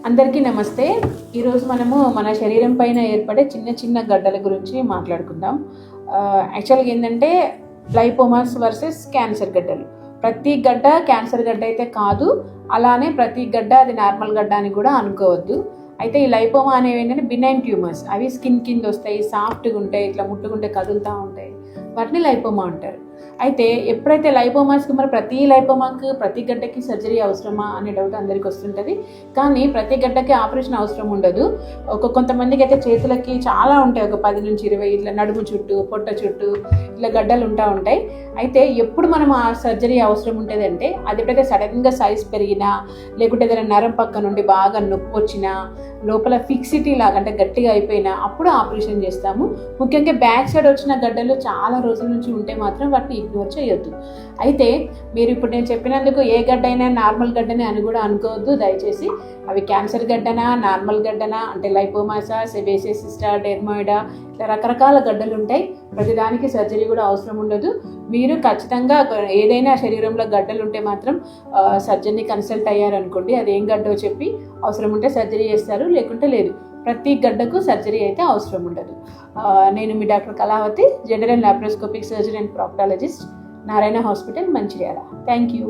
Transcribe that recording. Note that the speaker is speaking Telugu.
అందరికీ నమస్తే. ఈరోజు మనము మన శరీరం పైన ఏర్పడే చిన్న చిన్న గడ్డల గురించి మాట్లాడుకుందాం. యాక్చువల్గా ఏంటంటే లైపోమాస్ వర్సెస్ క్యాన్సర్ గడ్డలు. ప్రతి గడ్డ క్యాన్సర్ గడ్డ అయితే కాదు, అలానే ప్రతి గడ్డ అది నార్మల్ గడ్డ అని కూడా అనుకోవద్దు. అయితే ఈ లైపోమా అనేవి ఏంటంటే బినైన్ ట్యూమర్స్. అవి స్కిన్ కింద వస్తాయి, సాఫ్ట్గా ఉంటాయి, ఇట్లా ముట్టుకుంటే కదులుతూ ఉంటాయి. వాటిని లైపోమా అంటారు. అయితే ఎప్పుడైతే లైపోమాస్కి మరి ప్రతి లైపోమాకి ప్రతి గడ్డకి సర్జరీ అవసరమా అనే డౌట్ అందరికీ వస్తుంటుంది. కానీ ప్రతి గడ్డకి ఆపరేషన్ అవసరం ఉండదు. కొంతమందికి అయితే చేతులకి చాలా ఉంటాయి, ఒక 10 నుంచి 20 ఇట్లా నడుము చుట్టూ, పొట్ట చుట్టూ ఇట్లా గడ్డలు ఉంటాయి. అయితే ఎప్పుడు మనం ఆ సర్జరీ అవసరం ఉంటుంది అంటే అది ఎప్పుడైతే సడన్గా సైజ్ పెరిగినా, లేకుంటే ఏదైనా నరం పక్క నుండి బాగా నొప్పి వచ్చినా, లోపల ఫిక్సిటీ లాగా అంటే గట్టిగా అయిపోయినా అప్పుడు ఆపరేషన్ చేస్తాము. ముఖ్యంగా బ్యాక్ సైడ్ వచ్చిన గడ్డలు చాలా రోజుల నుంచి ఉంటే మాత్రం వాటిని ఇగ్నోర్ చేయొద్దు. అయితే మీరు ఇప్పుడు నేను చెప్పినందుకు ఏ గడ్డ అయినా నార్మల్ గడ్డనే అని కూడా అనుకోవద్దు దయచేసి. అవి క్యాన్సర్ గడ్డనా, నార్మల్ గడ్డనా, అంటే లైపోమాసా, సెబేసియస్ సిస్టా, డెర్మాయిడా, ఇట్లా రకరకాల గడ్డలు ఉంటాయి. ప్రతిదానికి సర్జరీ కూడా అవసరం ఉండదు. మీరు ఖచ్చితంగా ఏదైనా శరీరంలో గడ్డలు ఉంటే మాత్రం సర్జన్ని కన్సల్ట్ అయ్యారనుకోండి, అది ఏం గడ్డో చెప్పి అవసరం ఉంటే సర్జరీ చేస్తారు, లేకుంటే లేదు. ప్రతి గడ్డకు సర్జరీ అయితే అవసరం ఉండదు. నేను మీ doctor Kalavathi, general laparoscopic surgeon and proctologist, Narayana hospital, Mancherial. Thank you.